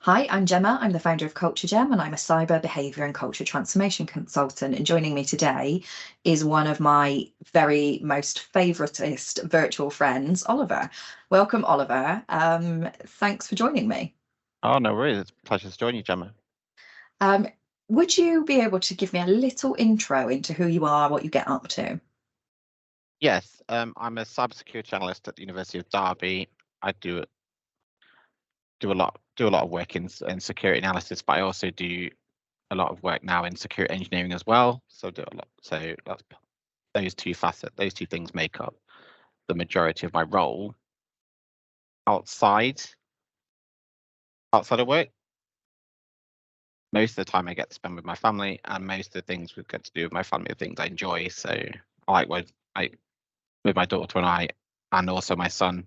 Hi, I'm Gemma. I'm the founder of Culture Gem, and I'm a cyber behaviour and culture transformation consultant. And joining me today is one of my very most favouriteest virtual friends, Oliver. Welcome, Oliver. Thanks for joining me. Oh, no worries. It's a pleasure to join you, Gemma. Um, would you be able to give me a little intro into who you are, what you get up to? Yes, I'm a cybersecurity analyst at the University of Derby. I do a lot of work in security analysis, but I also do a lot of work now in security engineering as well. So do a lot. So that's those two things make up the majority of my role. Outside outside of work, most of the time I get to spend with my family, and most of the things we get to do with my family are things I enjoy. So I like with my daughter and also my son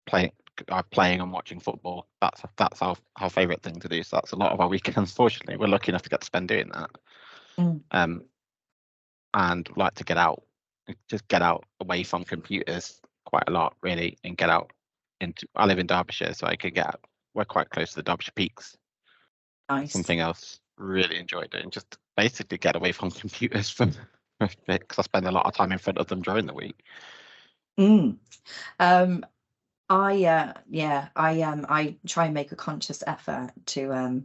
playing playing and watching football. That's our favourite thing to do. So that's a lot of our weekends. Unfortunately, we're lucky enough to get to spend doing that. Mm. And like to get out away from computers quite a lot, really, and get out into. I live in Derbyshire, so we're quite close to the Derbyshire Peaks. Nice. Something else really enjoy doing, just basically get away from computers for a bit, because I spend a lot of time in front of them during the week. Mm. Um, I try and make a conscious effort to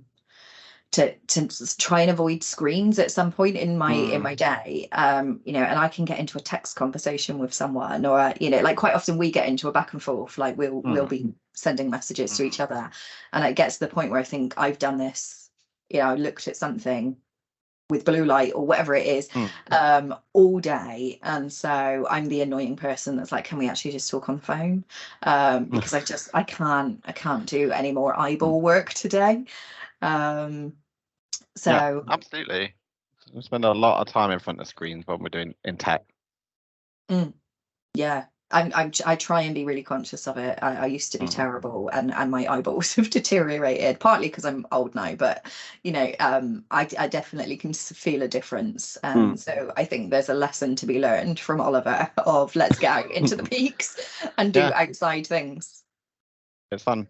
try and avoid screens at some point in my day. And I can get into a text conversation with someone, or like quite often we get into a back and forth, like we'll be sending messages to each other, and it gets to the point where I think I've done this, I looked at something with blue light or whatever it is, all day, and so I'm the annoying person that's like, can we actually just talk on the phone, because I can't do any more eyeball work today. um Yeah, so absolutely. We spend a lot of time in front of screens when we're doing in tech. yeah, I try and be really conscious of it. I used to be terrible, and my eyeballs have deteriorated, partly because I'm old now, but I definitely can feel a difference. And so I think there's a lesson to be learned from Oliver of let's get out into the peaks and do Yeah, outside things. it's fun.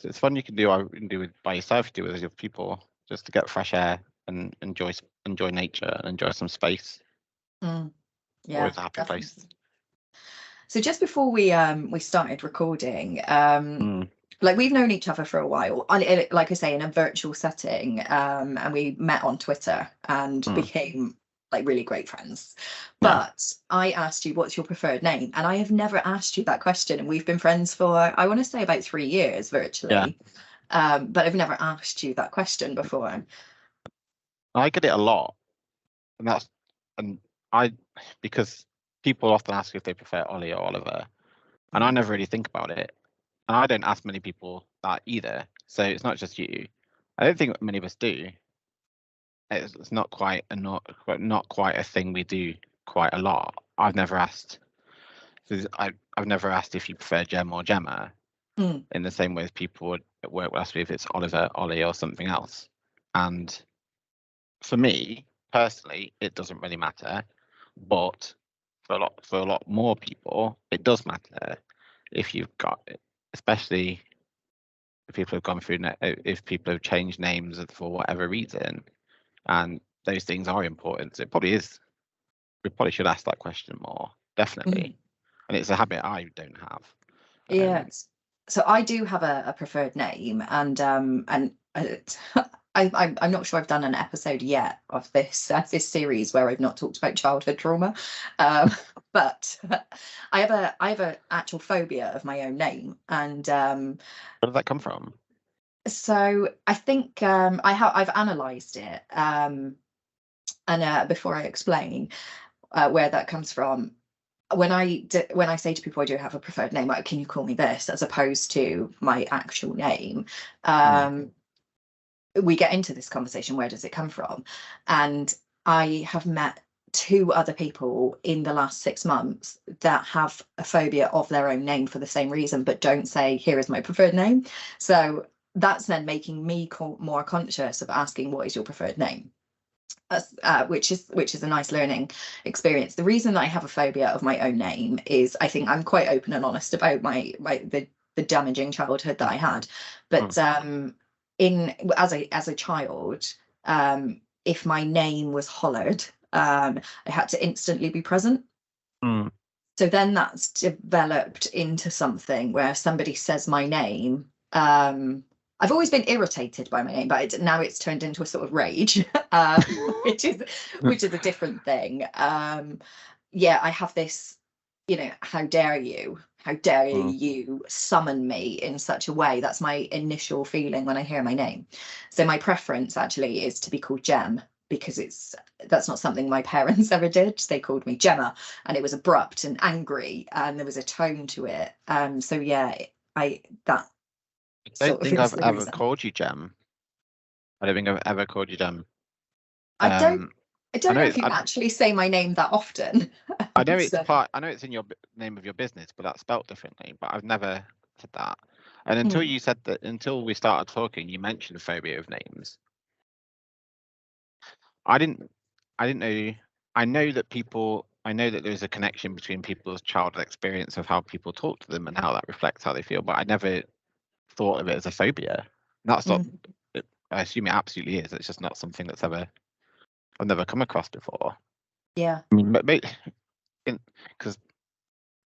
It's fun. You can do it by yourself. You do it with other people, just to get fresh air and enjoy nature and enjoy some space. Yeah, Always a happy definitely. place. So just before we started recording, Mm, like we've known each other for a while, and like I say, in a virtual setting, and we met on Twitter and mm, became like really great friends. yeah, But I asked you, what's your preferred name? And I have never asked you that question, and we've been friends for, I want to say, about 3 years yeah. virtually. But I've never asked you that question before. I get it a lot, and and I because people often ask if they prefer Ollie or Oliver, and I Mm. never really think about it, and I don't ask many people that either. So it's not just you. I don't think many of us do. It's not quite a thing we do quite a lot. I've never asked. I've never asked if you prefer Gem or Gemma, Mm. in the same way as people would at work would ask me if it's Oliver, Ollie, or something else. And for me personally, it doesn't really matter. But for a lot more people, it does matter if you've got it, especially if people have gone through if people have changed names for whatever reason, and those things are important. So it probably is. We probably should ask that question more, Mm. definitely. And it's a habit I don't have. Um, Yes. So I do have a preferred name, and I'm not sure I've done an episode yet of this series where I've not talked about childhood trauma, um, but I have a actual phobia of my own name, and where did that come from? so I think I've analysed it, and before I explain where that comes from, when I say to people I do have a preferred name, like, can you call me this, as opposed to my actual name, Mm, um, we get into this conversation, where does it come from? And I have met two other people in the last 6 months that have a phobia of their own name for the same reason, but don't say, here is my preferred name. So that's then making me more conscious of asking, what is your preferred name? Which is a nice learning experience. The reason that I have a phobia of my own name is, I think I'm quite open and honest about the the damaging childhood that I had. But as a child, if my name was hollered, I had to instantly be present. So then that's developed into something where somebody says my name. I've always been irritated by my name, but now it's turned into a sort of rage, which is a different thing. Yeah, I have this, how dare you? How dare you summon me in such a way? That's my initial feeling when I hear my name. So my preference actually is to be called Jem, because that's not something my parents ever did. They called me Jemma, and it was abrupt and angry, and there was a tone to it. So yeah, I don't think I've ever called you Jem. I don't think I've ever called you Jem. I don't know if you actually say my name that often. I know it's I know it's in your name of your business, but that's spelt differently. But I've never said that. And until you said that, until we started talking, you mentioned phobia of names. I didn't know. I know that there's a connection between people's childhood experience of how people talk to them and how that reflects how they feel, but I never thought of it as a phobia. That's not, I assume it absolutely is. It's just not something that's I've never come across before. Yeah. I mean, because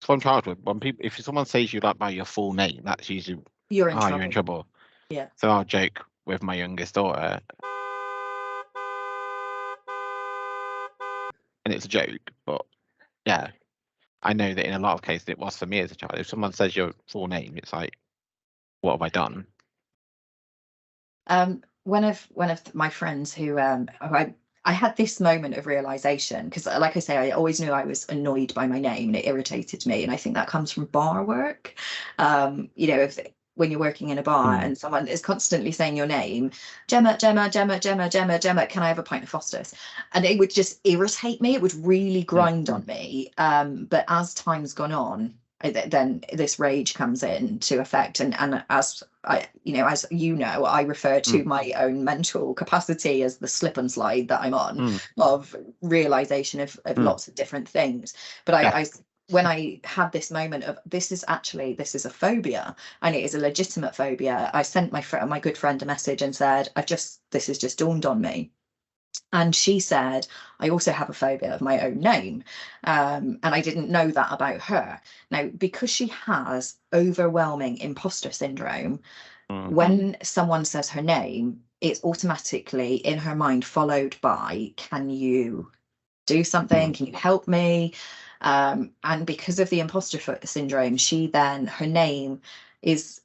from childhood, if someone says you like by your full name, that's usually you're in trouble. Yeah. So I'll joke with my youngest daughter, and it's a joke, but yeah, I know that in a lot of cases it was for me as a child. If someone says your full name, it's like, what have I done? One of my friends who I had this moment of realization, because like I say, I always knew I was annoyed by my name and it irritated me, and I think that comes from bar work. When you're working in a bar and someone is constantly saying your name, Jemma, Jemma, Jemma, Jemma, Jemma, Jemma, can I have a pint of Foster's? And it would just irritate me. It would really grind on me. But as time's gone on, then this rage comes into effect, and as I refer to my own mental capacity as the slip and slide that I'm on, of realization of lots of different things. But I when I had this moment of this is a phobia, and it is a legitimate phobia, I sent my good friend a message and said, this has just dawned on me. And she said, I also have a phobia of my own name. And I didn't know that about her. Now, because she has overwhelming imposter syndrome, when someone says her name, it's automatically in her mind followed by, can you do something? Can you help me? And because of the imposter syndrome, her name is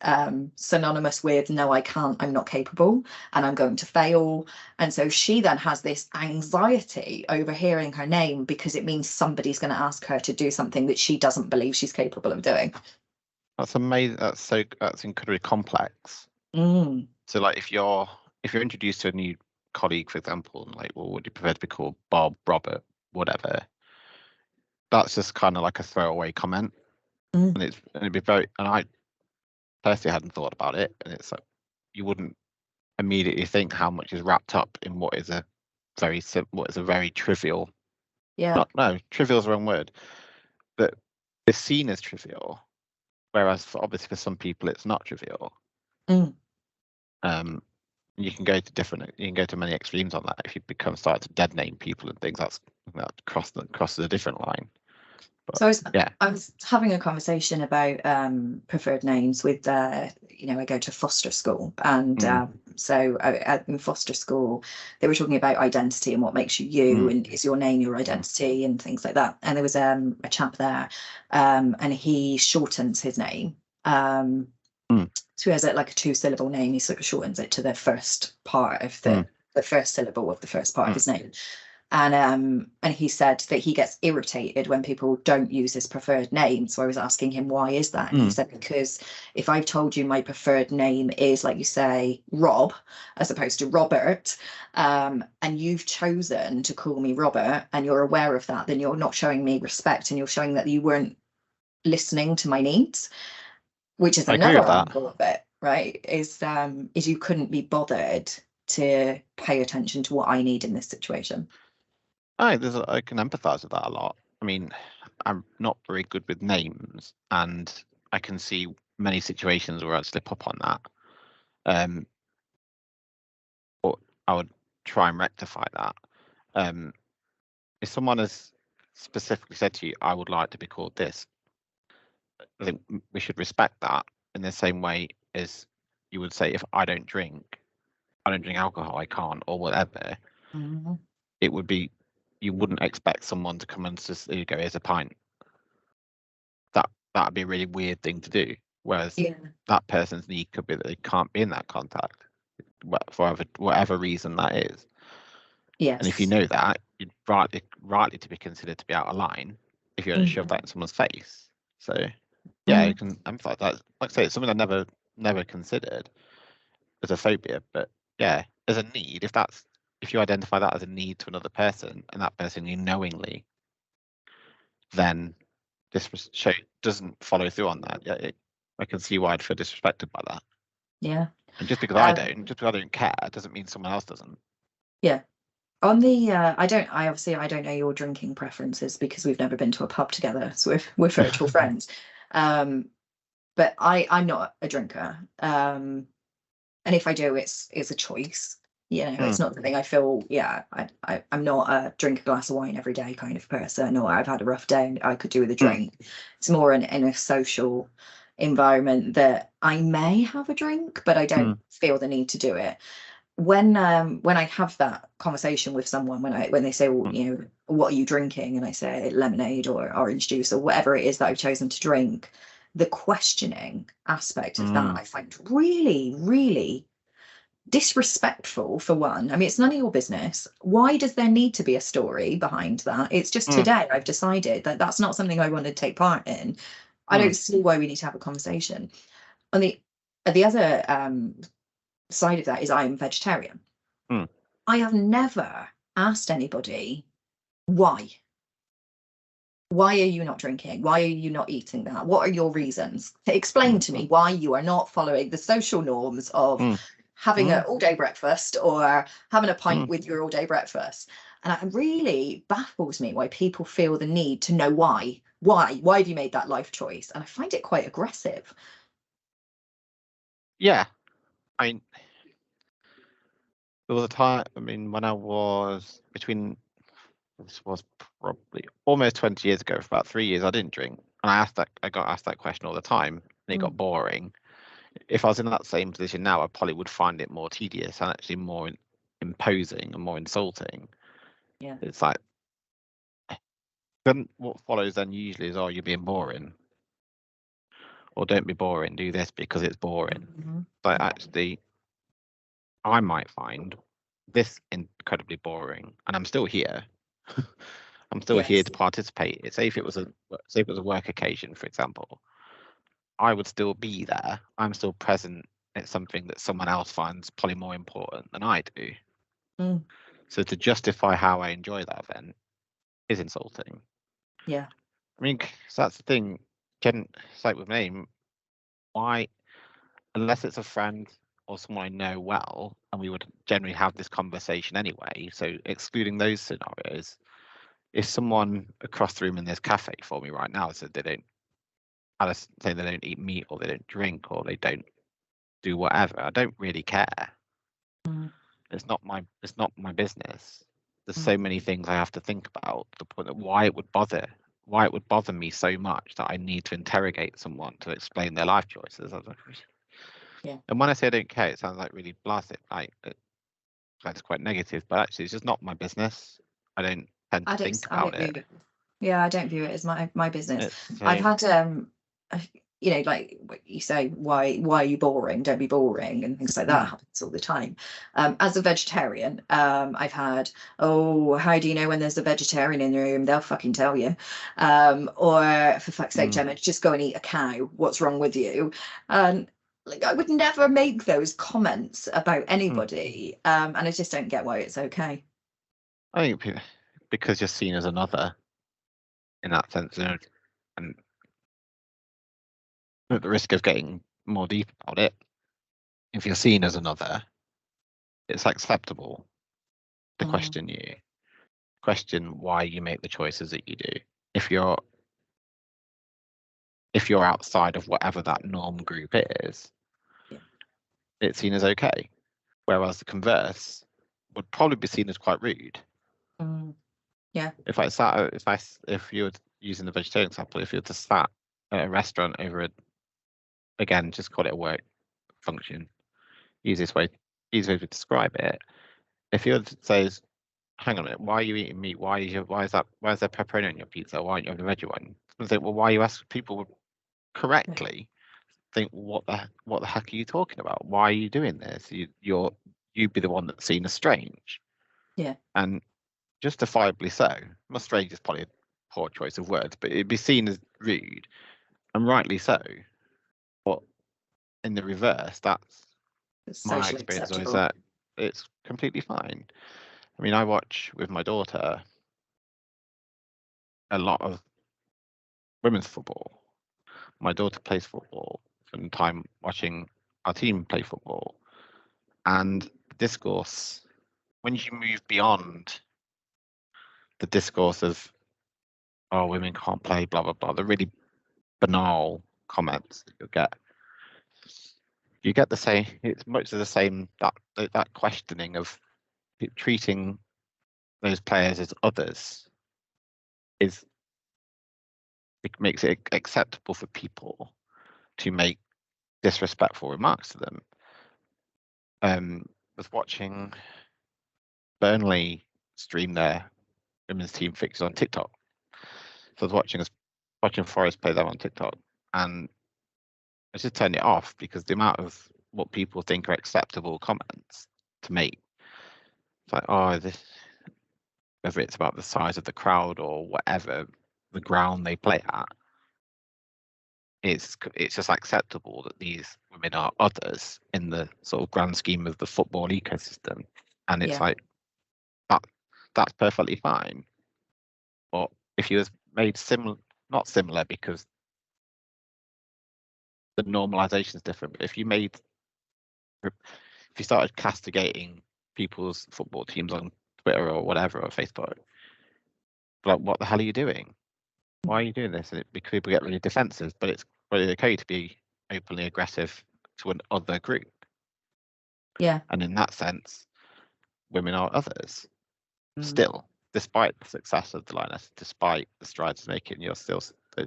synonymous with, no, I can't, I'm not capable, and I'm going to fail. And so she then has this anxiety over hearing her name, because it means somebody's going to ask her to do something that she doesn't believe she's capable of doing. That's amazing. That's incredibly complex. So like if you're introduced to a new colleague, for example, and like, well, would you prefer to be called Bob, Robert, whatever? That's just kind of like a throwaway comment. And it'd be and I personally hadn't thought about it, and it's like you wouldn't immediately think how much is wrapped up in what is a very trivial. Trivial is the wrong word, but it's seen as trivial, whereas obviously for some people it's not trivial. You can go to many extremes on that. If you start to dead name people and things, that crosses a different line. But, so I was having a conversation about preferred names with I go to foster school, and so in foster school they were talking about identity and what makes you and is your name your identity and things like that. And there was a chap there, and he shortens his name. So he has like a 2-syllable name. He sort of shortens it to the first part of the first syllable of the first part of his name. And he said that he gets irritated when people don't use his preferred name. So I was asking him, why is that? And he said, because if I've told you my preferred name is, like you say, Rob, as opposed to Robert, and you've chosen to call me Robert, and you're aware of that, then you're not showing me respect, and you're showing that you weren't listening to my needs, which is another angle of it, right? Is you couldn't be bothered to pay attention to what I need in this situation. I can empathise with that a lot. I mean, I'm not very good with names, and I can see many situations where I'd slip up on that. But I would try and rectify that. If someone has specifically said to you, I would like to be called this, I think we should respect that in the same way as you would say, if I don't drink alcohol, I can't, or whatever. Mm-hmm. It would be, you wouldn't expect someone to come and just go, here's a pint. That'd be a really weird thing to do. Whereas that person's need could be that they can't be in that contact, for whatever reason that is. Yes. And if you know that, you'd rightly to be considered to be out of line if you hadn't shoved that in someone's face. So yeah, you can emphasize that. Like I say, it's something I never considered as a phobia, but yeah, as a need, if you identify that as a need to another person and that person you knowingly then doesn't follow through on that, I can see why I'd feel disrespected by that. Yeah. And just because I don't care doesn't mean someone else doesn't. Yeah. On the I don't know your drinking preferences because we've never been to a pub together, so we're virtual friends. But I'm not a drinker. And if I do, it's a choice. It's not something I feel, I'm not a drink a glass of wine every day kind of person, or I've had a rough day and I could do with a drink. It's more in a social environment that I may have a drink, but I don't feel the need to do it. When I have that conversation with someone, when they say, well, what are you drinking? And I say lemonade or orange juice or whatever it is that I've chosen to drink, the questioning aspect of that I find really, really disrespectful, for one. I mean, it's none of your business. Why does there need to be a story behind that? It's just today I've decided that that's not something I want to take part in. I don't see why we need to have a conversation. On the other side of that is I am vegetarian. I have never asked anybody why. Why are you not drinking? Why are you not eating that? What are your reasons? Explain to me why you are not following the social norms of having an all-day breakfast or having a pint with your all-day breakfast. And it really baffles me why people feel the need to know why. Why have you made that life choice? And I find it quite aggressive. Yeah. I mean, there was a time, when I was this was probably almost 20 years ago, for about 3 years, I didn't drink. And I got asked that question all the time, and it got boring. If I was in that same position now, I probably would find it more tedious and actually more imposing and more insulting. Yeah. It's like, then what follows then usually is, oh, you're being boring. Or don't be boring, do this because it's boring. But actually, I might find this incredibly boring, and I'm still here. I'm still here to participate. Say if it was a work occasion, for example, I would still be there. I'm still present. It's something that someone else finds probably more important than I do. So to justify how I enjoy that event is insulting. Yeah. So that's the thing. It's like with me, why, unless it's a friend or someone I know well, and we would generally have this conversation anyway. So excluding those scenarios, if someone across the room in this cafe for me right now said they don't eat meat or they don't drink or they don't do whatever, I don't really care. It's not my business. There's so many things I have to think about, to the point that why it would bother me so much that I need to interrogate someone to explain their life choices. And when I say I don't care, it sounds like really blasted. That's quite negative, but actually it's just not my business. I don't tend to think about it. Yeah, I don't view it as my business. I've had like what you say, why are you boring? Don't be boring, and things like that happens all the time. As a vegetarian, I've had, how do you know when there's a vegetarian in the room? They'll fucking tell you. Or for fuck's sake, Gemma, just go and eat a cow. What's wrong with you? Like, I would never make those comments about anybody, and I just don't get why it's okay. I think because you're seen as another in that sense, and at the risk of getting more deep about it, if you're seen as another, it's acceptable to question why you make the choices that you do. If if you're outside of whatever that norm group is, it's seen as okay. Whereas the converse would probably be seen as quite rude. Yeah. If you're using the vegetarian example, if you're just sat at a restaurant over again, just call it a work function, easiest way to describe it. If you says, hang on a minute, why are you eating meat? Why is there pepperoni on your pizza? Why aren't you having a veggie one? Say, well, why you ask people would correctly think, what the heck are you talking about? Why are you doing this? You'd be the one that's seen as strange. Yeah. And justifiably so. Well, strange is probably a poor choice of words, but it'd be seen as rude, and rightly so. But in the reverse, that's my experience is that it's completely fine. I mean, I watch with my daughter a lot of women's football. My daughter plays football, spend time watching our team play football, and discourse, when you move beyond the discourse of, oh, women can't play, blah blah blah, the really banal comments that you get the same. It's much of the same, that questioning of treating those players as others it makes it acceptable for people to make disrespectful remarks to them. Was watching Burnley stream their women's team fixtures on TikTok. So I was watching Forest play them on TikTok, and I just turned it off because the amount of what people think are acceptable comments to make. It's like, oh, whether it's about the size of the crowd or whatever the ground they play at, it's just acceptable that these women are others in the sort of grand scheme of the football ecosystem, and it's like that's perfectly fine. But if you was made not similar because the normalization is different, but if you started castigating people's football teams on Twitter or whatever, or Facebook, like, what the hell are you doing? Why are you doing this? And people get really defensive, but it's really okay to be openly aggressive to an other group. Yeah. And in that sense, women are others. Still, despite the success of the lioness, despite the strides it's making,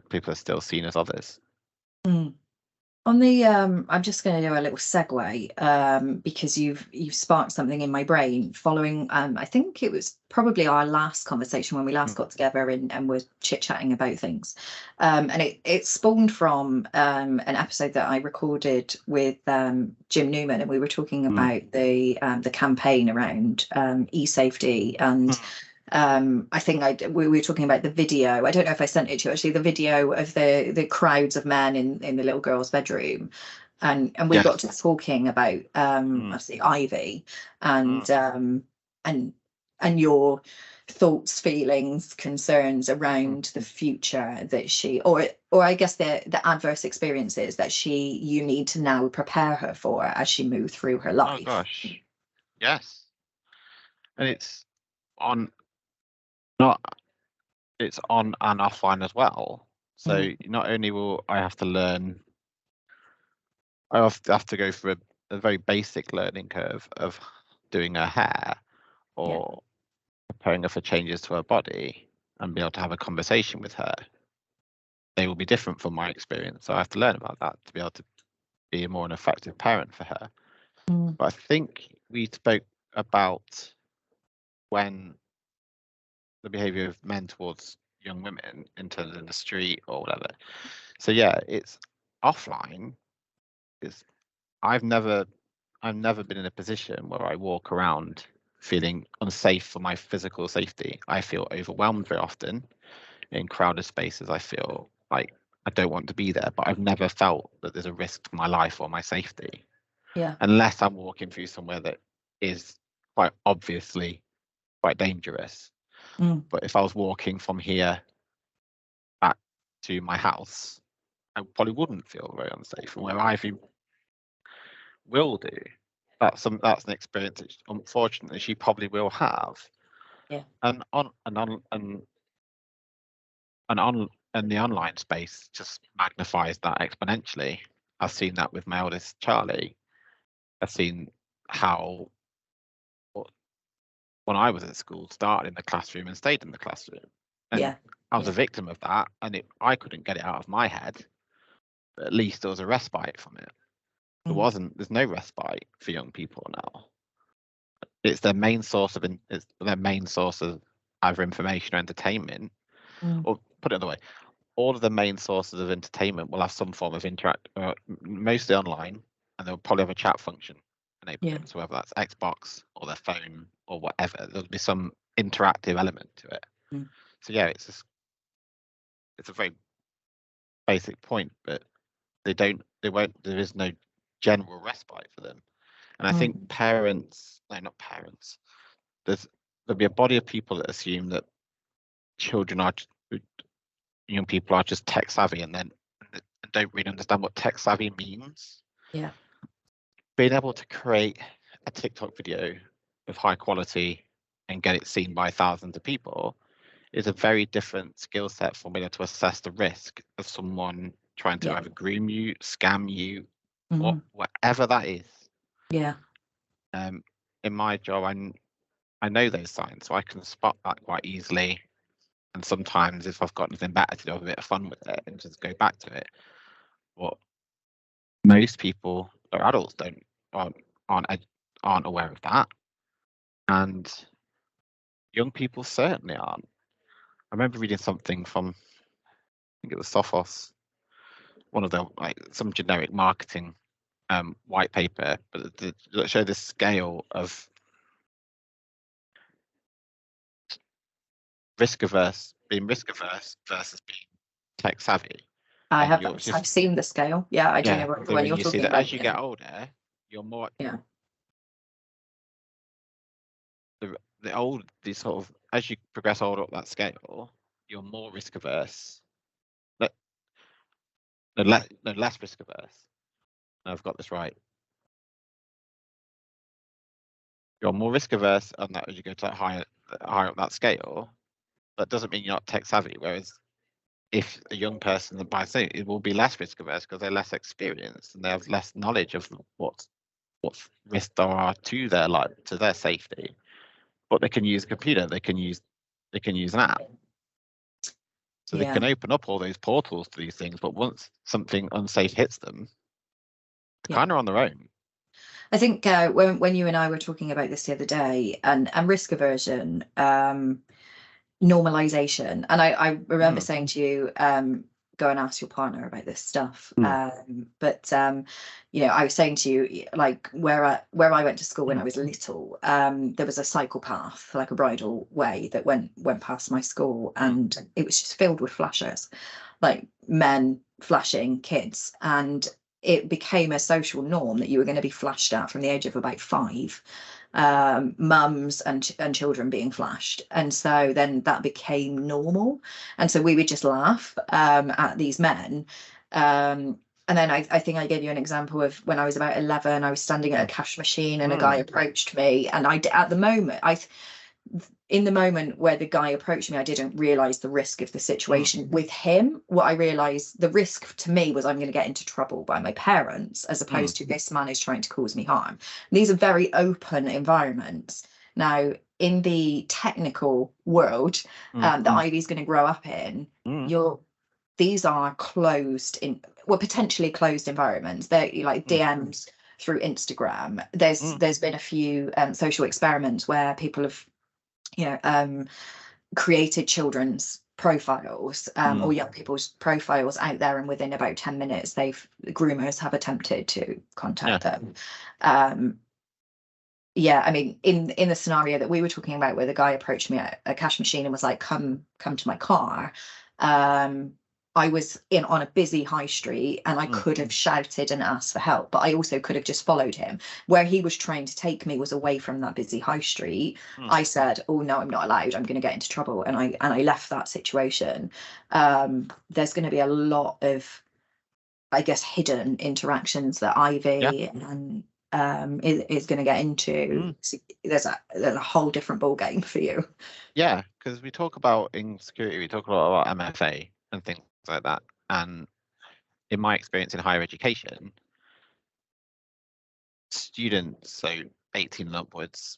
people are still seen as others. On the I'm just going to do a little segue because you've sparked something in my brain following I think it was probably our last conversation when we last got together and were chit-chatting about things, and it spawned from an episode that I recorded with Jim Newman, and we were talking about the campaign around e-safety, and I think we were talking about the video. I don't know if I sent it to you, actually, the video of the crowds of men in the little girl's bedroom, and we got to talking about obviously Ivy and your thoughts, feelings, concerns around the future that she, or I guess the adverse experiences that you need to now prepare her for as she moves through her life. Oh gosh, yes, and it's on and offline as well. So not only will I have to learn, I have to go through a very basic learning curve of doing her hair or preparing her for changes to her body and be able to have a conversation with her. They will be different from my experience. So I have to learn about that to be able to be a more an effective parent for her. But I think we spoke about when the behavior of men towards young women in terms of the street or whatever. So yeah, it's offline. I've never been in a position where I walk around feeling unsafe for my physical safety. I feel overwhelmed very often in crowded spaces. I feel like I don't want to be there, but I've never felt that there's a risk to my life or my safety. Yeah. Unless I'm walking through somewhere that is quite obviously quite dangerous. But if I was walking from here back to my house, I probably wouldn't feel very unsafe. And where Ivy will do, that's an experience that unfortunately she probably will have. Yeah. And the online space just magnifies that exponentially. I've seen that with my eldest Charlie. I've seen how when I was at school, started in the classroom and stayed in the classroom. And I was a victim of that, and I couldn't get it out of my head. But at least there was a respite from it. There's no respite for young people now. It's their main source of either information or entertainment. Or put it another way, all of the main sources of entertainment will have some form of mostly online, and they'll probably have a chat function enabled. So whether that's Xbox or their phone or whatever, there'll be some interactive element to it. So yeah, it's a very basic point, but there is no general respite for them. And I think there'll be a body of people that assume that young people are just tech savvy and then don't really understand what tech savvy means. Being able to create a TikTok video of high quality and get it seen by thousands of people is a very different skill set for being able to assess the risk of someone trying to either groom you, scam you, or whatever that is. In my job, I know those signs, so I can spot that quite easily. And sometimes, if I've got nothing better to do, have a bit of fun with it and just go back to it. But most people or adults aren't aware of that, and young people certainly aren't. I remember reading something from, I think it was Sophos, one of the some generic marketing white paper, but that showed the scale of being risk averse versus being tech savvy. I've seen the scale. I do know when you're talking about. As you get older, you're more. As you progress older up that scale, you're more risk averse. Less risk averse. I've got this right. You're more risk averse on that as you go to higher up that scale. That doesn't mean you're not tech savvy. Whereas if a young person that buys it will be less risk averse because they're less experienced and they have less knowledge of what risks there are to their life, to their safety. But they can use a computer, they can use an app. So they can open up all those portals to these things, but once something unsafe hits them, they're kind of on their own. I think when you and I were talking about this the other day, and risk aversion, normalization, and I remember saying to you, go and ask your partner about this stuff. But I was saying to you, like where I went to school when I was little, there was a cycle path, like a bridle way that went past my school, and it was just filled with flashers, like men flashing kids, and it became a social norm that you were going to be flashed at from the age of about 5. Mums and children being flashed, and so then that became normal, and so we would just laugh at these men. And then I think I gave you an example of when I was about 11, I was standing at a cash machine and a guy approached me, and in the moment where the guy approached me, I didn't realize the risk of the situation with him. What I realized, the risk to me was I'm going to get into trouble by my parents, as opposed to this man is trying to cause me harm. These are very open environments. Now, in the technical world that Ivy's going to grow up in, these are potentially closed environments. They're like DMs through Instagram. There's been a few social experiments where people have created children's profiles or young people's profiles out there, and within about 10 minutes groomers have attempted to contact them. I mean, in the scenario that we were talking about, where the guy approached me at a cash machine and was like, come to my car, I was on a busy high street, and I could have shouted and asked for help, but I also could have just followed him. Where he was trying to take me was away from that busy high street. I said, oh no, I'm not allowed, I'm going to get into trouble, and I left that situation. There's going to be a lot of, I guess, hidden interactions that Ivy and is going to get into. So there's a whole different ball game for you. Because we talk about in security, we talk a lot about MFA. and things like that. And in my experience in higher education, students, so 18 and upwards,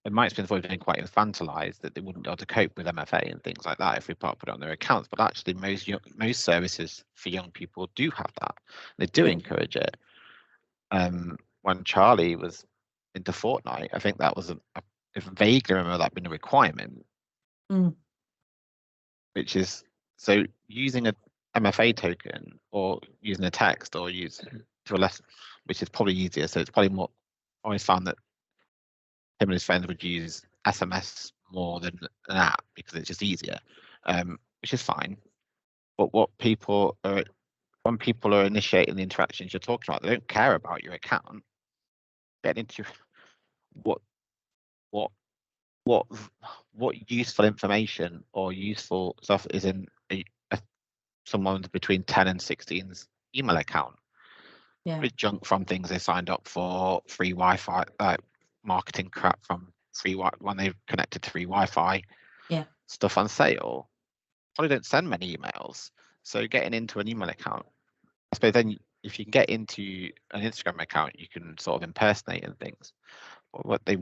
in my experience, they've been quite infantilized that they wouldn't be able to cope with MFA and things like that if we put it on their accounts. But actually, most services for young people do have that. They do encourage it. When Charlie was into Fortnite, I think that was I vaguely remember that being a requirement, which is so using a MFA token or using a text or use to a less, which is probably easier. So it's probably more. I always found that him and his friends would use SMS more than an app because it's just easier, which is fine. But when people are initiating the interactions you're talking about, they don't care about your account. Get into what useful information or useful stuff is in someone between 10 and 16's email account. With junk from things they signed up for, free Wi-Fi, marketing crap from free when they've connected to free Wi-Fi, stuff on sale. Probably don't send many emails. So getting into an email account, I suppose then if you can get into an Instagram account, you can sort of impersonate and things. But what they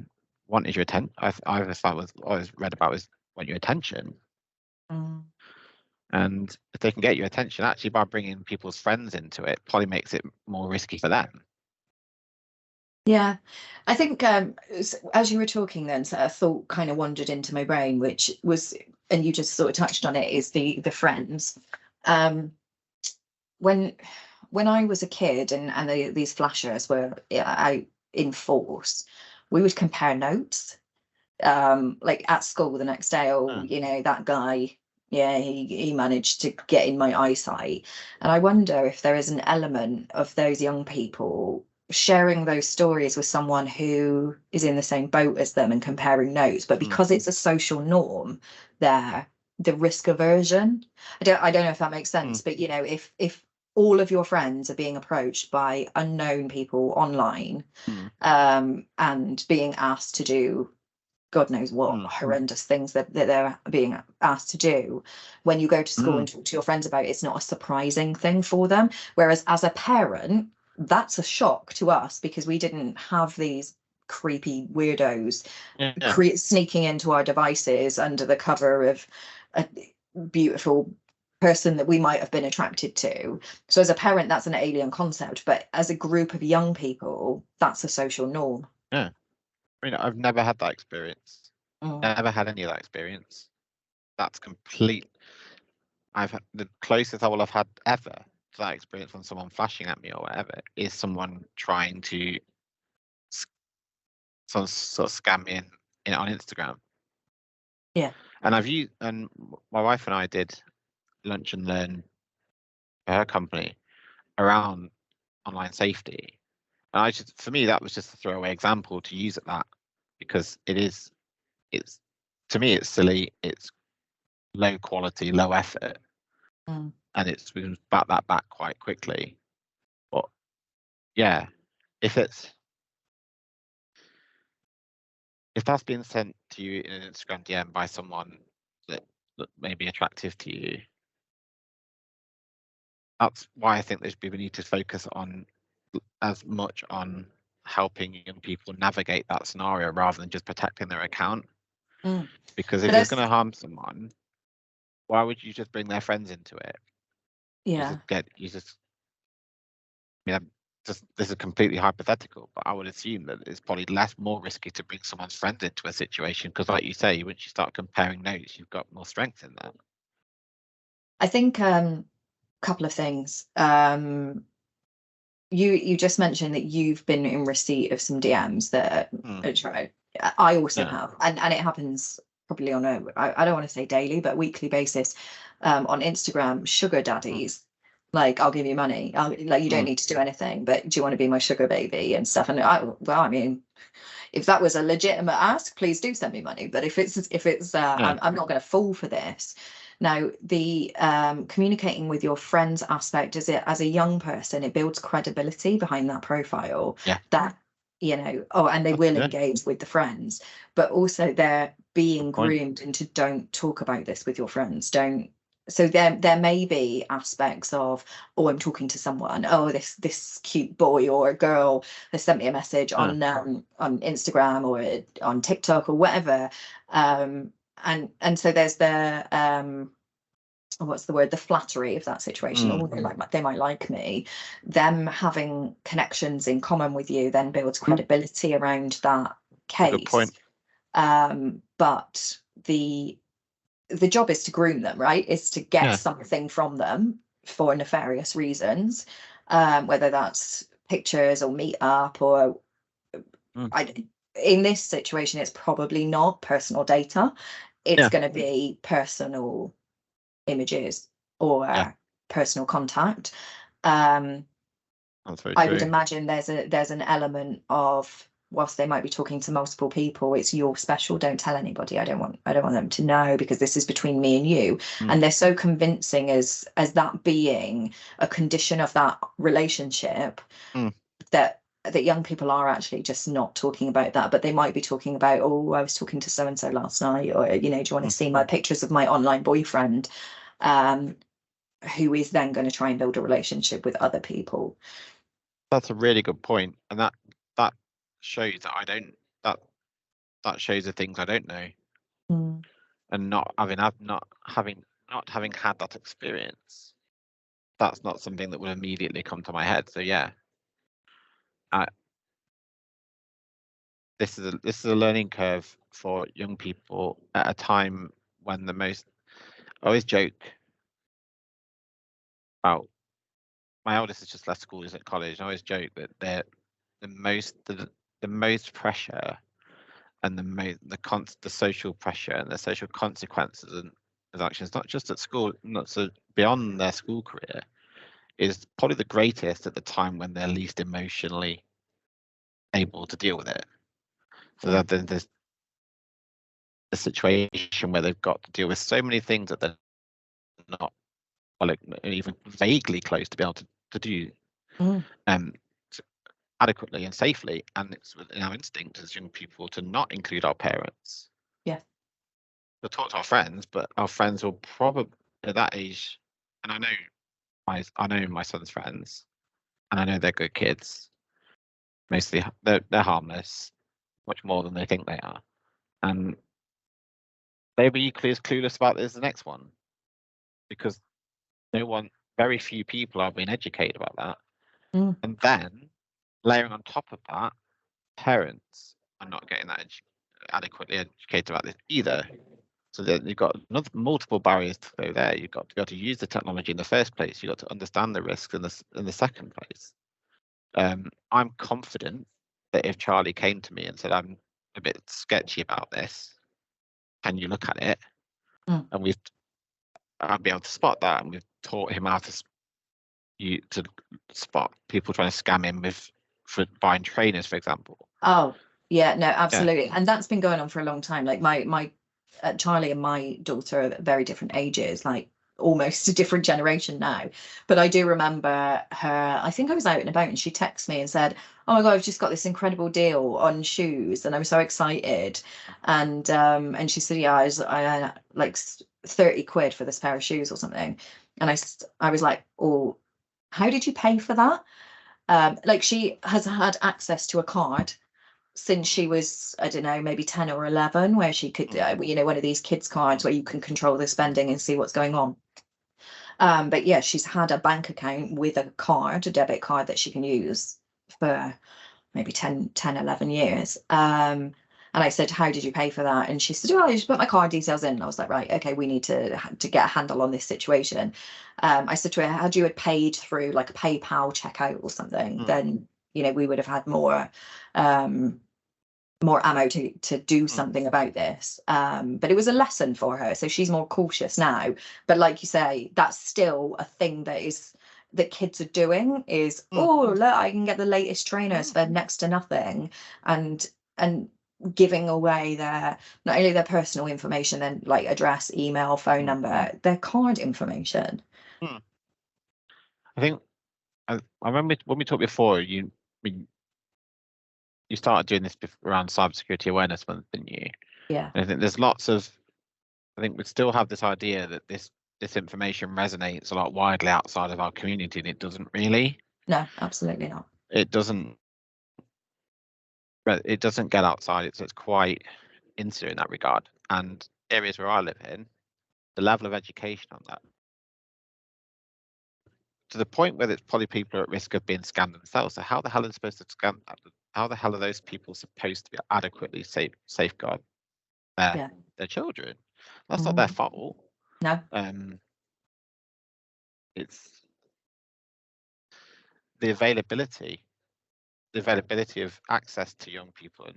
want is your attention. I always read about was want your attention. And if they can get your attention, actually by bringing people's friends into it, probably makes it more risky for them. Yeah, I think as you were talking then, so a thought kind of wandered into my brain, which was, and you just sort of touched on it, is the friends. When I was a kid and these flashers were out in force, we would compare notes. Like at school the next day, you know, that guy, he managed to get in my eyesight. And I wonder if there is an element of those young people sharing those stories with someone who is in the same boat as them and comparing notes, but because it's a social norm there, the risk aversion, I don't know if that makes sense, but you know, if all of your friends are being approached by unknown people online, and being asked to do God knows what horrendous things that they're being asked to do, when you go to school and talk to your friends about it, it's not a surprising thing for them. Whereas as a parent, that's a shock to us because we didn't have these creepy weirdos sneaking into our devices under the cover of a beautiful person that we might have been attracted to. So as a parent, that's an alien concept, but as a group of young people, that's a social norm. I mean, I've never had that experience. Never had any of that experience. That's complete. I've had the closest I will have had ever to that experience from someone flashing at me or whatever is someone trying to sort of scam me in on Instagram. Yeah. And my wife and I did lunch and learn for her company around online safety. And for me, that was just a throwaway example to use at that because it's to me, it's silly, it's low quality, low effort, and we can bat that back quite quickly. But yeah, if that's being sent to you in an Instagram DM by someone that may be attractive to you, that's why I think people need to focus on as much on helping young people navigate that scenario rather than just protecting their account. Because if you're going to harm someone, why would you just bring their friends into it? This is completely hypothetical, but I would assume that it's probably more risky to bring someone's friends into a situation because, like you say, once you start comparing notes, you've got more strength in that. I think a couple of things. You just mentioned that you've been in receipt of some DMs that are tried. I also have, and it happens probably on I don't want to say daily, but weekly basis on Instagram. Sugar daddies, like, I'll give you money. Like, you don't need to do anything, but do you want to be my sugar baby and stuff? And I mean, if that was a legitimate ask, please do send me money. But if it's I'm not going to fall for this. Now, the communicating with your friends aspect, as a young person, it builds credibility behind that profile. That, you know, and they will engage with the friends, but also they're being groomed into, don't talk about this with your friends. Don't so there may be aspects of, oh, I'm talking to someone, oh, this cute boy or a girl has sent me a message on Instagram or on TikTok or whatever, and so there's the what's the word, the flattery of that situation. Oh, they might like me. Them having connections in common with you then builds credibility around that case. Good point. But the job is to groom them, right? Is to get something from them for nefarious reasons, whether that's pictures or meet up or in this situation, it's probably not personal data. It's going to be personal images or personal contact. That's very I true. would imagine there's an element of, whilst they might be talking to multiple people, it's your special, don't tell anybody, I don't want them to know, because this is between me and you. And they're so convincing as that being a condition of that relationship, that young people are actually just not talking about that, but they might be talking about, oh, I was talking to so and so last night, or, you know, do you want to see my pictures of my online boyfriend, who is then going to try and build a relationship with other people. That's a really good point, and that shows that that shows the things I don't know, and not having had that experience, that's not something that would immediately come to my head. So this is a learning curve for young people at a time when I always joke about, my eldest has just left school, is at college. I always joke that they're the most pressure and the social pressure and the social consequences and actions, not just at school, not so beyond their school career, is probably the greatest at the time when they're least emotionally able to deal with it. So that then there's a situation where they've got to deal with so many things that they're not, well, even vaguely close to be able to do adequately and safely. And it's in our instinct as young people to not include our parents. To talk to our friends, but our friends will probably at that age, and I know my son's friends, and I know they're good kids. Mostly they're harmless, much more than they think they are, and they'll be equally as clueless about this as the next one, because very few people are being educated about that. And then layering on top of that, parents are not getting that adequately educated about this either. So then you've got multiple barriers to go there. You've got to be able to use the technology in the first place. You've got to understand the risks in the second place. I'm confident that if Charlie came to me and said, I'm a bit sketchy about this, can you look at it? And I'd be able to spot that. And we've taught him how to spot people trying to scam him for buying trainers, for example. Oh, yeah, no, absolutely. And that's been going on for a long time. Like my Charlie and my daughter are at very different ages, like almost a different generation now. But I do remember her, I think I was out and about and she texted me and said, oh my God, I've just got this incredible deal on shoes and I'm so excited. And she said, yeah, I like 30 quid for this pair of shoes or something. And I was like, oh, how did you pay for that? Like she has had access to a card since she was, I don't know, maybe 10 or 11, where she could, one of these kids cards where you can control the spending and see what's going on. But yeah, she's had a bank account with a debit card that she can use for maybe 10, 11 years. And I said, how did you pay for that? And she said, oh, I just put my card details in. And I was like, right, okay, we need to get a handle on this situation. I said to her, had you paid through like a PayPal checkout or something, then, we would have had more ammo to do something about this. But it was a lesson for her. So she's more cautious now. But like you say, that's still a thing that kids are doing is, oh, look, I can get the latest trainers for next to nothing. And giving away not only their personal information, then like address, email, phone number, their card information. I think I remember when we talked before, you started doing this around Cybersecurity Awareness Month, didn't you? Yeah. And I think there's I think we still have this idea that this this information resonates a lot widely outside of our community, and it doesn't really. No, absolutely not. It doesn't get outside. It's quite insular in that regard. And areas where I live in, the level of education on that, to the point where it's probably people are at risk of being scammed themselves. So how the hell are they supposed to scam? How the hell are those people supposed to be adequately safeguard their children? That's not their fault. No. It's the availability of access to young people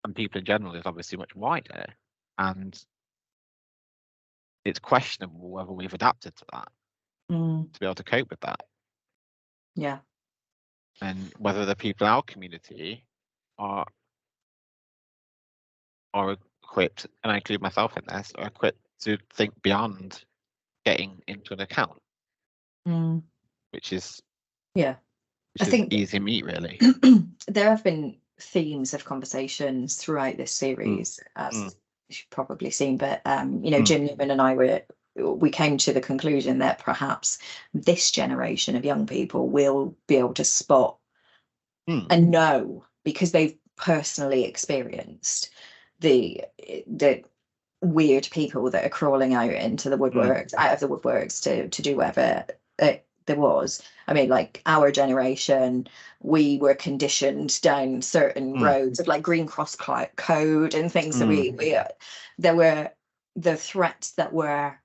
and people in general is obviously much wider, and it's questionable whether we've adapted to that to be able to cope with that. Yeah. And whether the people in our community are equipped, and I include myself in this, are equipped to think beyond getting into an account, which is I think easy meat, really. there have been themes of conversations throughout this series, as you've probably seen, but Jim Newman and I we came to the conclusion that perhaps this generation of young people will be able to spot and know, because they've personally experienced the weird people that are crawling out into the woodworks, out of the woodworks to do whatever there was. I mean, like our generation, we were conditioned down certain roads of like Green Cross code and things. So there were the threats that were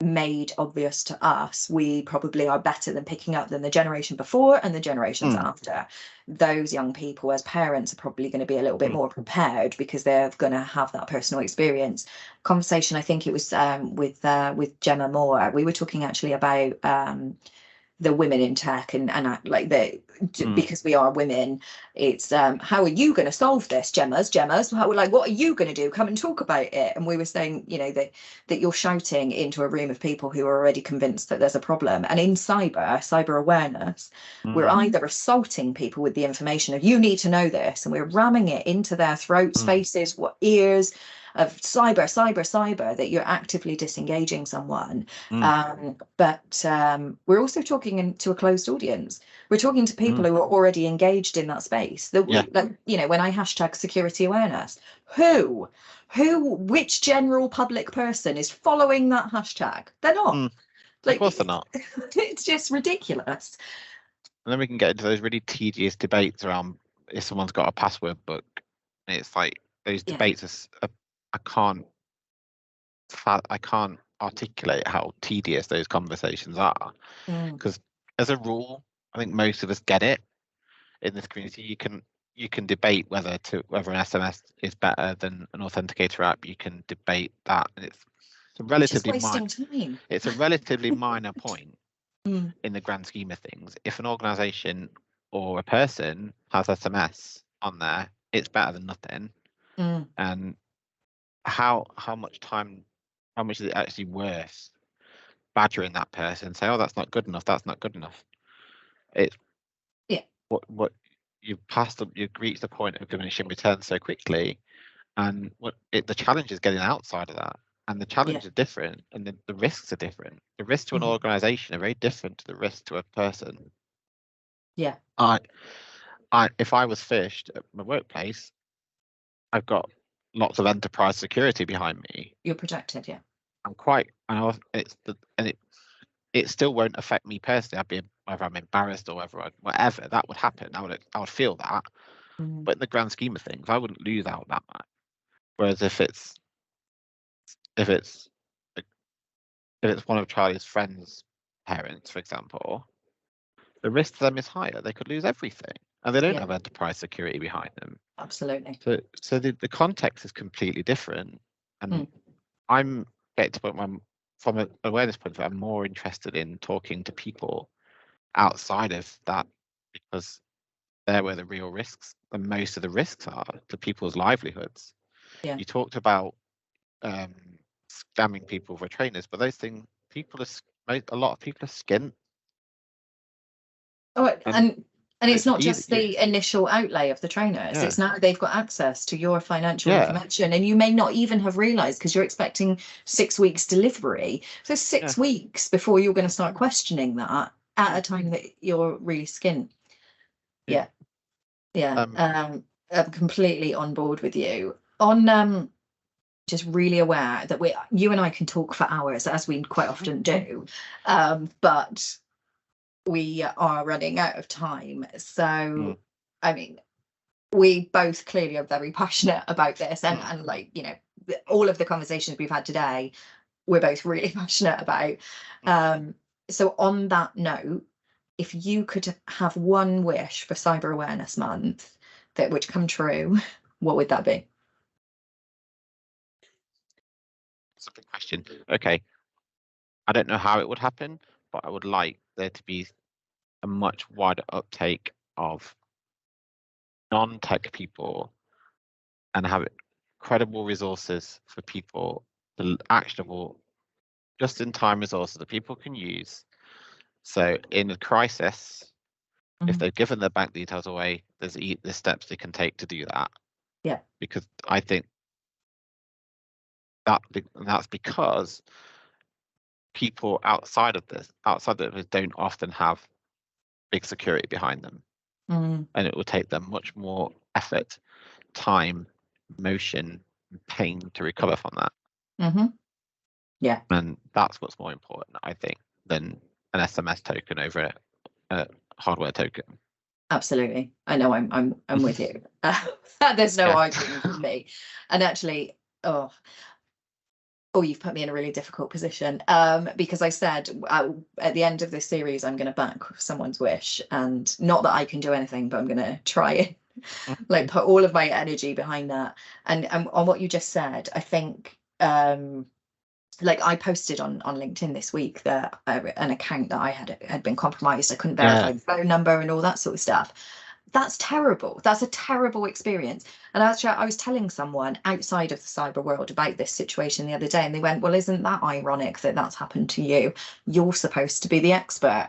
made obvious to us. We probably are better than picking up than the generation before and the generations after. Those young people as parents are probably going to be a little bit more prepared because they're going to have that personal experience. Conversation, I think it was with Gemma Moore, we were talking actually about the women in tech and like because we are women, it's how are you going to solve this, Gemmas, what are you going to do? Come and talk about it. And we were saying, that you're shouting into a room of people who are already convinced that there's a problem. And in cyber awareness, we're either assaulting people with the information of you need to know this, and we're ramming it into their throats, faces, ears, of cyber, that you're actively disengaging someone. But we're also talking to a closed audience. We're talking to people who are already engaged in that space. When I hashtag security awareness, which general public person is following that hashtag? They're not. Of course they're not. It's just ridiculous. And then we can get into those really tedious debates around if someone's got a password book. And it's like those debates I can't articulate how tedious those conversations are. Because as a rule, I think most of us get it in this community. You can debate whether an SMS is better than an authenticator app. You can debate that, and it's a relatively minor point in the grand scheme of things. If an organisation or a person has SMS on there, it's better than nothing. And how much is it actually worth badgering that person, say, oh, that's not good enough, it's what you've reached the point of diminishing returns so quickly, and the challenge is getting outside of that, and the challenge is different, and the risks are different. The risks to an organization are very different to the risk to a person. If I was phished at my workplace, I've got lots of enterprise security behind me. You're protected. It still won't affect me personally. I'd be, whether I'm embarrassed or whatever that would happen, I would feel that. But in the grand scheme of things, I wouldn't lose out that much. Whereas if it's one of Charlie's friends' parents, for example, the risk to them is higher. They could lose everything, and they don't have enterprise security behind them. Absolutely. So the context is completely different, and I'm getting to the point from an awareness point of view, I'm more interested in talking to people outside of that, because they're where the real risks and most of the risks are to people's livelihoods. You talked about scamming people for trainers, but those things, a lot of people are skint. And And it's not just the initial outlay of the trainers. It's now they've got access to your financial information, and you may not even have realized because you're expecting 6 weeks delivery. So 6 weeks before you're going to start questioning that at a time that you're really skint. I'm completely on board with you on just really aware that you and I can talk for hours, as we quite often do, but we are running out of time. So I mean, we both clearly are very passionate about this, and like, you know, all of the conversations we've had today, we're both really passionate about. So on that note, if you could have one wish for Cyber Awareness Month that would come true, what would that be? That's a good question. Okay, I don't know how it would happen, but I would like there to be a much wider uptake of non-tech people and have credible resources for people, the actionable, just-in-time resources that people can use. So in a crisis, if they've given their bank details away, there's steps they can take to do that. Yeah. Because I think that's because people outside of this don't often have big security behind them. And it will take them much more effort, time, motion, and pain to recover from that. Yeah. And that's what's more important, I think, than an SMS token over a hardware token. Absolutely. I know I'm with you. There's no arguing with me. And actually, oh, you've put me in a really difficult position, because I said at the end of this series, I'm going to back someone's wish, and not that I can do anything, but I'm going to try and like put all of my energy behind that. And on what you just said, I think, like I posted on LinkedIn this week that an account that I had been compromised. I couldn't verify the phone number and all that sort of stuff. That's terrible. That's a terrible experience. And actually, I was telling someone outside of the cyber world about this situation the other day, and they went, well, isn't that ironic that that's happened to you? You're supposed to be the expert.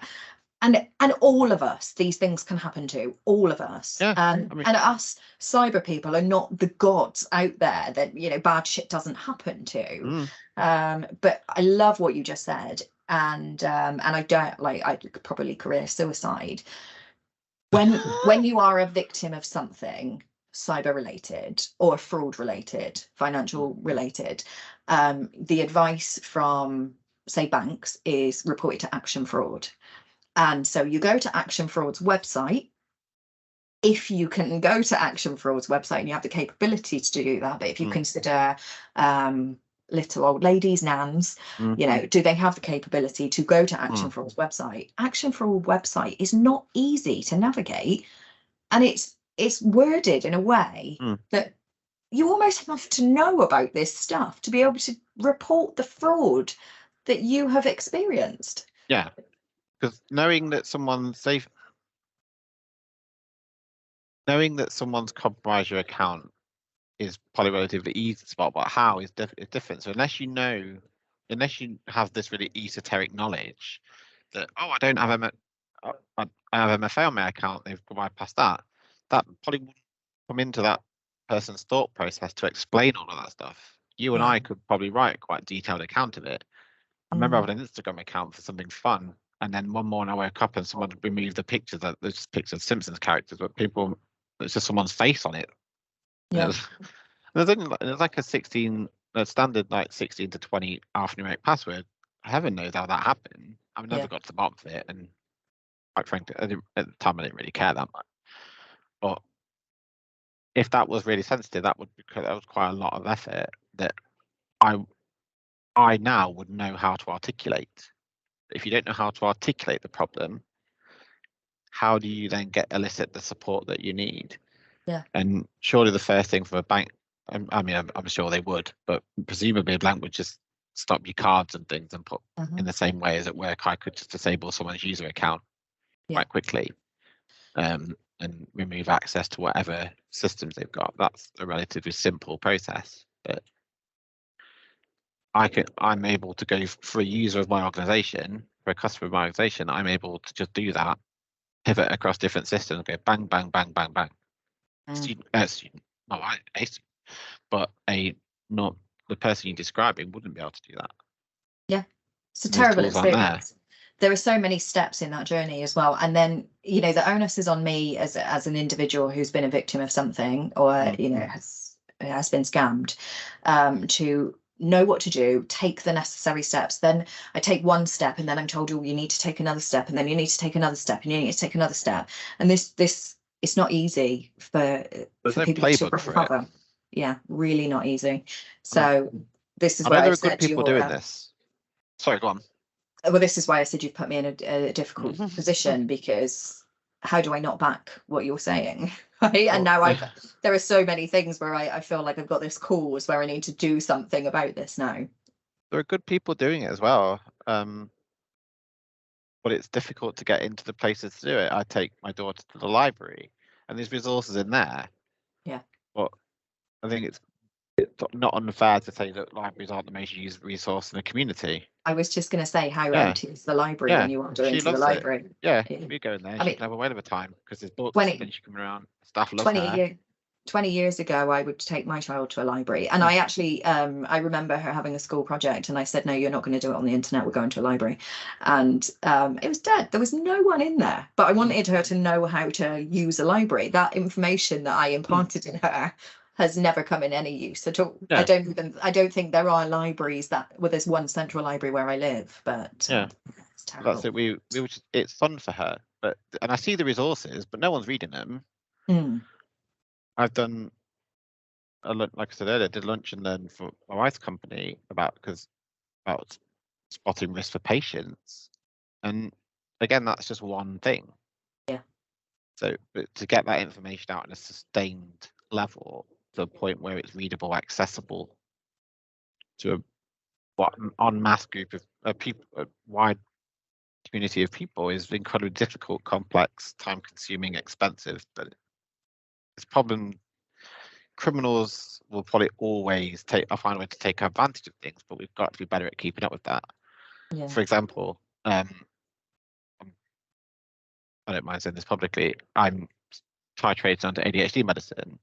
And all of us, these things can happen to all of us. And us cyber people are not the gods out there that, you know, bad shit doesn't happen to. But I love what you just said. And I don't like, I could probably career suicide. When you are a victim of something cyber related or fraud related, financial related, the advice from, say, banks is report it to Action Fraud. And so you go to Action Fraud's website. If you can go to Action Fraud's website and you have the capability to do that, but if you consider little old ladies, nans, you know, do they have the capability to go to Action Fraud's website? Action Fraud website is not easy to navigate, and it's worded in a way that you almost have to know about this stuff to be able to report the fraud that you have experienced. Yeah. Because knowing that someone's compromised your account is probably relatively easy to spot, but how is different. So unless you have this really esoteric knowledge that, I don't have I have MFA on my account, they've bypassed that probably wouldn't come into that person's thought process to explain all of that stuff. You and I could probably write a quite detailed account of it. I remember having an Instagram account for something fun, and then one morning I woke up and someone had removed the pictures. There's just pictures of Simpsons characters, but it's just someone's face on it. Yeah. There's like a standard like 16 to 20 alphanumeric password. Heaven knows how that happened. I've never got to the bottom of it, and quite frankly, at the time I didn't really care that much. But if that was really sensitive, that was quite a lot of effort that I now would know how to articulate. If you don't know how to articulate the problem, how do you then elicit the support that you need? Yeah. And surely the first thing from a bank, I mean, I'm sure they would, but presumably a bank would just stop your cards and things and put in the same way as at work, I could just disable someone's user account quite quickly, and remove access to whatever systems they've got. That's a relatively simple process, but I'm able to go for a user of my organization, for a customer of my organization, I'm able to just do that pivot across different systems, go bang, bang, bang, bang, bang. Student, not a student, but not the person you're describing wouldn't be able to do that. Yeah, it's a Those terrible tools aren't there. experience. There are so many steps in that journey as well, and then the onus is on me as an individual who's been a victim of something, or has been scammed, to know what to do, take the necessary steps. Then I take one step, and then I'm told, oh, you need to take another step, and then you need to take another step, and you need to take another step. And this it's not easy for no people to recover. Yeah, really not easy. So this is why there are good people doing this. Sorry, go on. Well, this is why I said you've put me in a difficult position, because how do I not back what you're saying? Right? And now there are so many things where I feel like I've got this cause where I need to do something about this now. There are good people doing it as well. But it's difficult to get into the places to do it. I take my daughter to the library, and there's resources in there. Yeah. But I think it's not unfair to say that libraries aren't the most used resource in the community. I was just going to say, how empty is the library when you wander into the library? We go in there. She can have a whale of a time because there's books and she come around. Staff love her. 20 years ago, I would take my child to a library, and I actually I remember her having a school project, and I said, no, you're not going to do it on the internet, we're going to a library. And it was dead. There was no one in there, but I wanted her to know how to use a library. That information that I imparted in her has never come in any use at all. I don't think there are libraries there's one central library where I live, but it's terrible. That's it. It's fun for her, and I see the resources, but no one's reading them. I've done like I said earlier, I did lunch and learn for my wife's company about spotting risk for patients, and again, that's just one thing. Yeah. So to get that information out in a sustained level to a point where it's readable, accessible to a mass group of people, a wide community of people, is incredibly difficult, complex, time-consuming, expensive. But it's problem. Criminals will probably always find a way to take advantage of things, but we've got to be better at keeping up with that. Yeah. For example, I don't mind saying this publicly, I'm titrating onto ADHD medicine,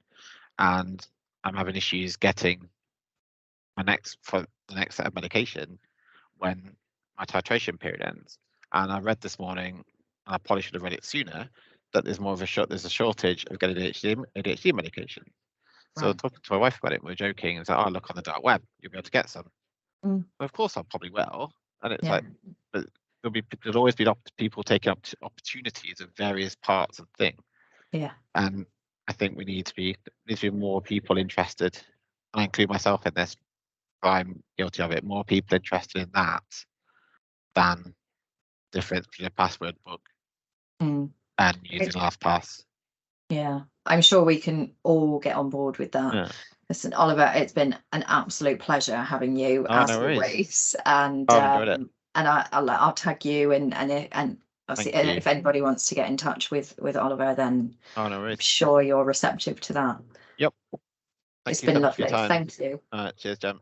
and I'm having issues getting the next set of medication when my titration period ends. And I read this morning, and I probably should have read it sooner, that there's a shortage of getting ADHD medication. So I was talking to my wife about it, we were joking, and said, oh, look on the dark web, you'll be able to get some. Well, of course I probably will. And it's like, but there'll always be people taking up opportunities of various parts of things. Yeah. And I think we need to be more people interested. I include myself in this. I'm guilty of it. More people interested in that than difference between a password book and using LastPass. Yeah, I'm sure we can all get on board with that. Yeah. Listen, Oliver, it's been an absolute pleasure having you as always. And I'll tag you and if anybody wants to get in touch with Oliver, then I'm sure you're receptive to that. Yep. It's been lovely. Thank you. Cheers, Jem.